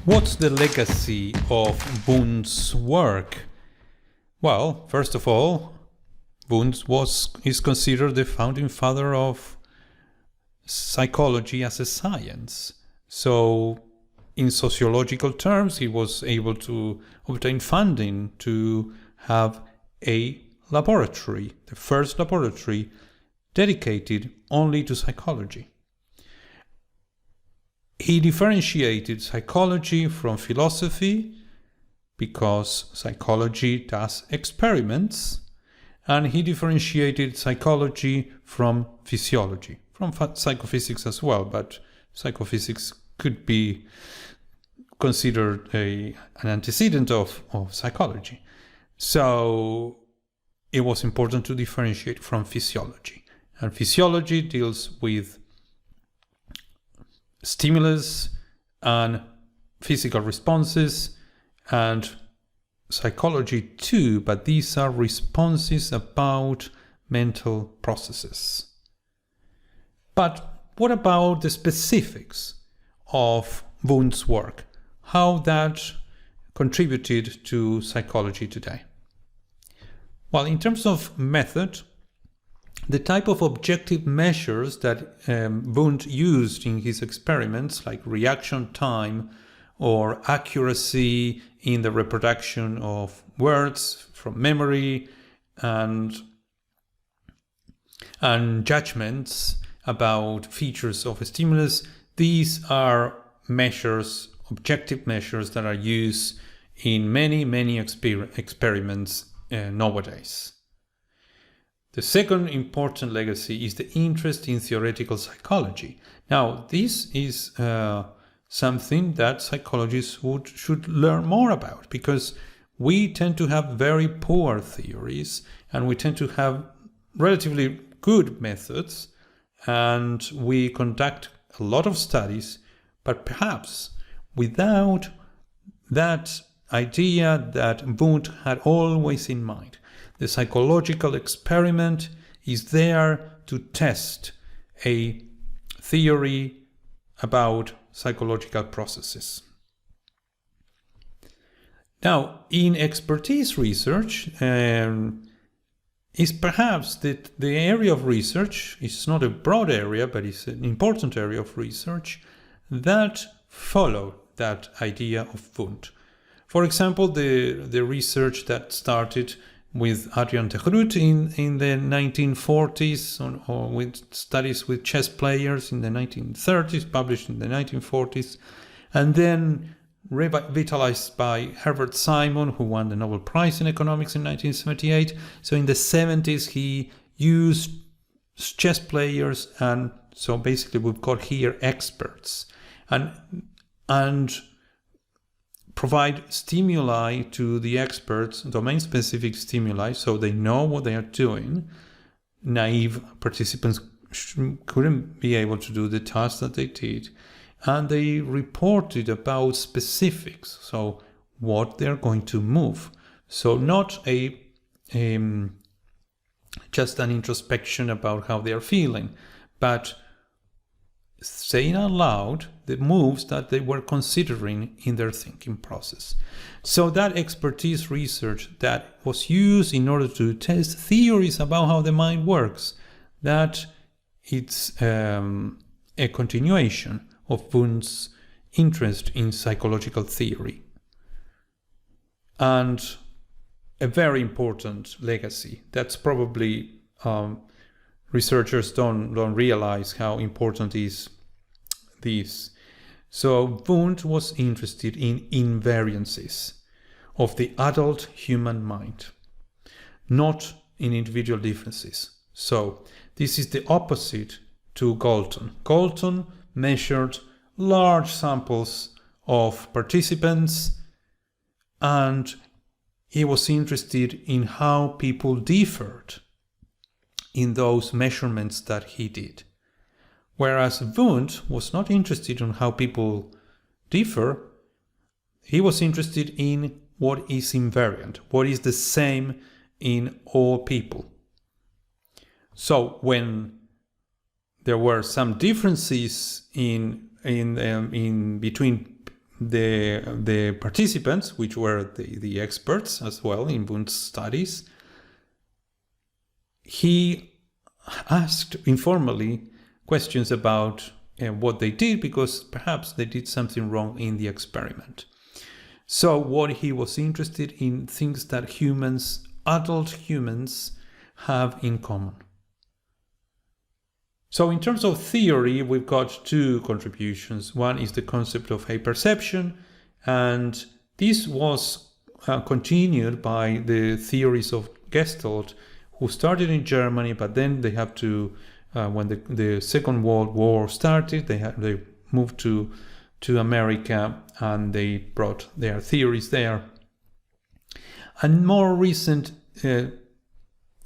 What's the legacy of Wundt's work? Well, first of all, Wundt is considered the founding father of psychology as a science. So, in sociological terms, he was able to obtain funding to have a laboratory, the first laboratory dedicated only to psychology. He differentiated psychology from philosophy because psychology does experiments, and he differentiated psychology from physiology, from psychophysics as well, but psychophysics could be considered an antecedent of psychology. So it was important to differentiate from physiology. And physiology deals with stimulus and physical responses, and psychology too, but these are responses about mental processes. But what about the specifics of Wundt's work? How that contributed to psychology today? Well, in terms of method, the type of objective measures that Wundt used in his experiments, like reaction time or accuracy in the reproduction of words from memory and judgments about features of a stimulus, these are measures, objective measures that are used in many experiments nowadays. The second important legacy is the interest in theoretical psychology. Now, this is something that psychologists should learn more about, because we tend to have very poor theories and we tend to have relatively good methods, and we conduct a lot of studies, but perhaps without that idea that Wundt had always in mind. The psychological experiment is there to test a theory about psychological processes. Now, in expertise research, is perhaps the area of research, it's not a broad area, but it's an important area of research that follow that idea of Wundt. For example, the research that started with Adrian de Groot in the 1940s, or with studies with chess players in the 1930s, published in the 1940s, and then revitalized by Herbert Simon, who won the Nobel Prize in Economics in 1978. So in the 70s, he used chess players, and so basically we've got here experts, and provide stimuli to the experts, domain-specific stimuli, so they know what they are doing. Naive participants couldn't be able to do the tasks that they did, and they reported about specifics, so what they're going to move. So not just an introspection about how they are feeling, but saying out loud the moves that they were considering in their thinking process. So that expertise research that was used in order to test theories about how the mind works, that it's a continuation of Wundt's interest in psychological theory. And a very important legacy. That's probably researchers don't realize how important is this. So Wundt was interested in invariances of the adult human mind, not in individual differences. So this is the opposite to Galton. Galton measured large samples of participants, and he was interested in how people differed in those measurements that he did. Whereas Wundt was not interested in how people differ, he was interested in what is invariant, what is the same in all people. So when there were some differences in between the participants, which were the experts as well in Wundt's studies, he asked informally questions about what they did, because perhaps they did something wrong in the experiment. So what he was interested in, things that humans, adult humans, have in common. So in terms of theory, we've got two contributions. One is the concept of apperception, and this was continued by the theories of Gestalt, who started in Germany, but then they have to, when the Second World War started, they moved to America, and they brought their theories there. And more recent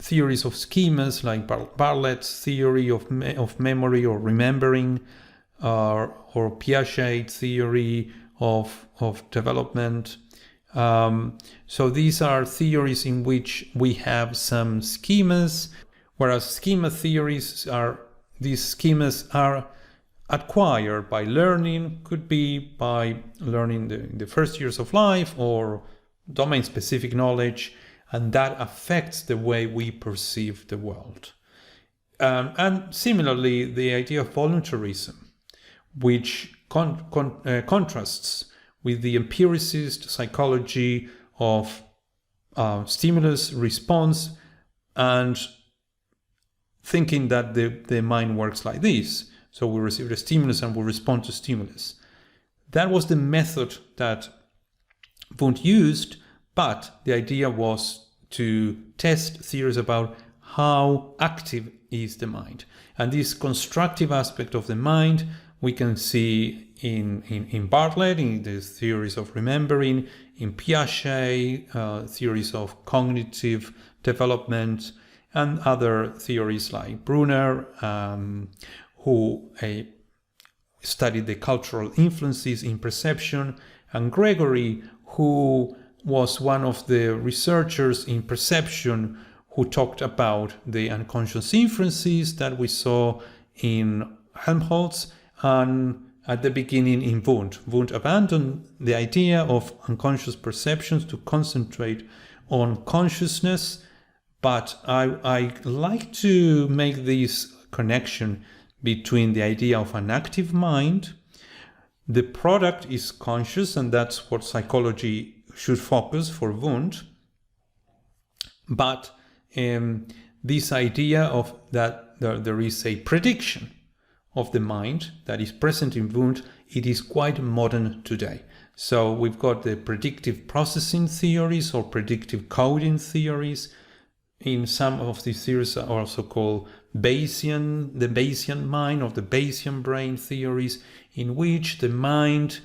theories of schemas, like Bartlett's theory of memory or remembering, or Piaget's theory of development. So these are theories in which we have some schemas, whereas schema theories these schemas are acquired by learning, could be by learning the first years of life or domain-specific knowledge, and that affects the way we perceive the world. And similarly, the idea of voluntarism, which contrasts with the empiricist psychology of stimulus response, and thinking that the mind works like this. So we receive a stimulus and we respond to stimulus. That was the method that Wundt used, but the idea was to test theories about how active is the mind. And this constructive aspect of the mind we can see in Bartlett, in the theories of remembering, in Piaget, theories of cognitive development, and other theories like Brunner, who studied the cultural influences in perception, and Gregory, who was one of the researchers in perception who talked about the unconscious inferences that we saw in Helmholtz and at the beginning in Wundt. Wundt abandoned the idea of unconscious perceptions to concentrate on consciousness, but I like to make this connection between the idea of an active mind. The product is conscious, and that's what psychology should focus for Wundt. But this idea of that there is a prediction of the mind that is present in Wundt, it is quite modern today. So we've got the predictive processing theories or predictive coding theories. In some of these theories are also called Bayesian, the Bayesian mind or the Bayesian brain theories, in which the mind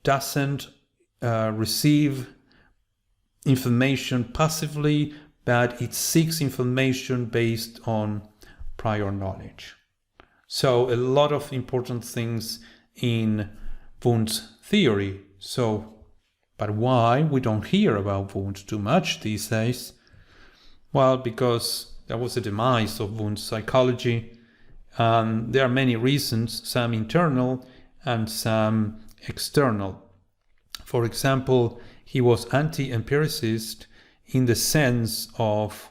doesn't receive information passively, but it seeks information based on prior knowledge. So a lot of important things in Wundt's theory. But why we don't hear about Wundt too much these days? Well, because there was a demise of Wundt's psychology. There are many reasons, some internal and some external. For example, he was anti-empiricist in the sense of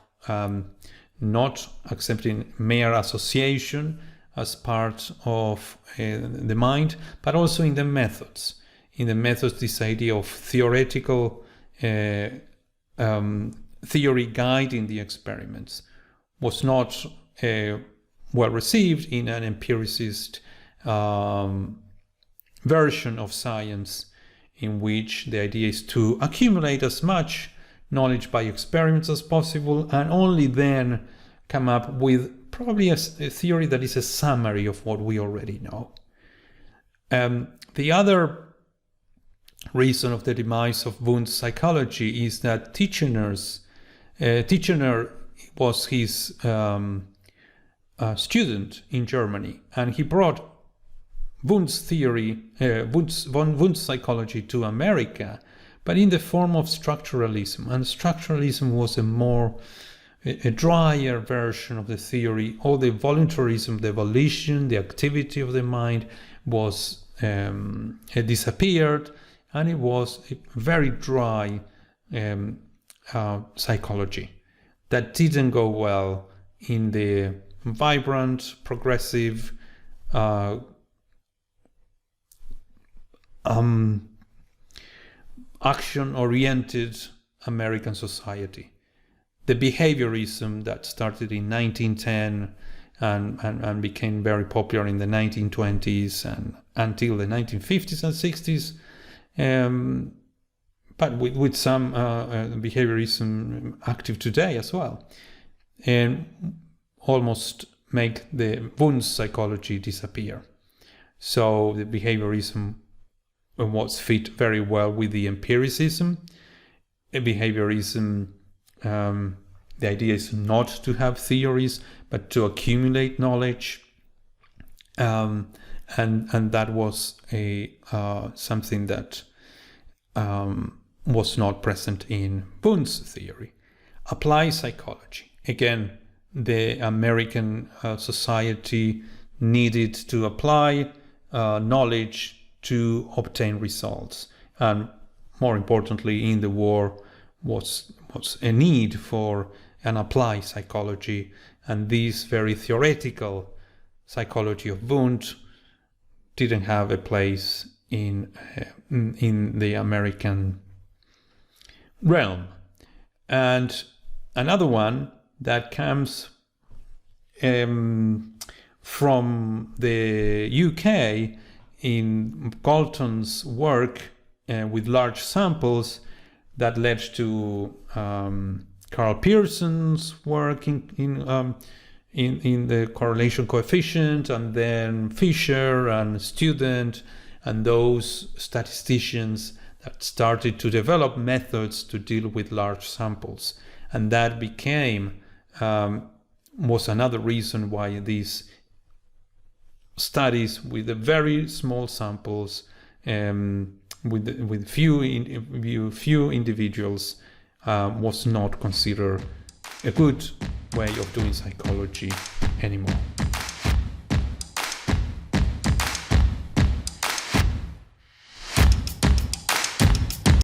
not accepting mere association as part of the mind, but also in the methods. In the methods, this idea of theoretical theory guiding the experiments was not well received in an empiricist version of science, in which the idea is to accumulate as much knowledge by experiments as possible, and only then come up with probably a theory that is a summary of what we already know. The other reason of the demise of Wundt's psychology is that Titchener was his student in Germany, and he brought Wundt's theory, Wundt's psychology to America, but in the form of structuralism. And structuralism was a drier version of the theory. All the voluntarism, the volition, the activity of the mind was disappeared, and it was a very dry psychology that didn't go well in the vibrant, progressive, action-oriented American society. The behaviorism that started in 1910 and became very popular in the 1920s and until the 1950s and 60s, but with some behaviorism active today as well, and almost make the Wundt's psychology disappear. So the behaviorism was fit very well with the empiricism. Behaviorism, the idea is not to have theories, but to accumulate knowledge, and that was something that was not present in Wundt's theory. Applied psychology, again, the American society needed to apply knowledge to obtain results, and more importantly, in the war was a need for an applied psychology, and this very theoretical psychology of Wundt didn't have a place in the American realm. And another one that comes from the UK in Galton's work with large samples that led to Carl Pearson's work in the correlation coefficient, and then Fisher and Student and those statisticians that started to develop methods to deal with large samples. And that became was another reason why these studies with the very small samples, with few individuals, was not considered a good way of doing psychology anymore.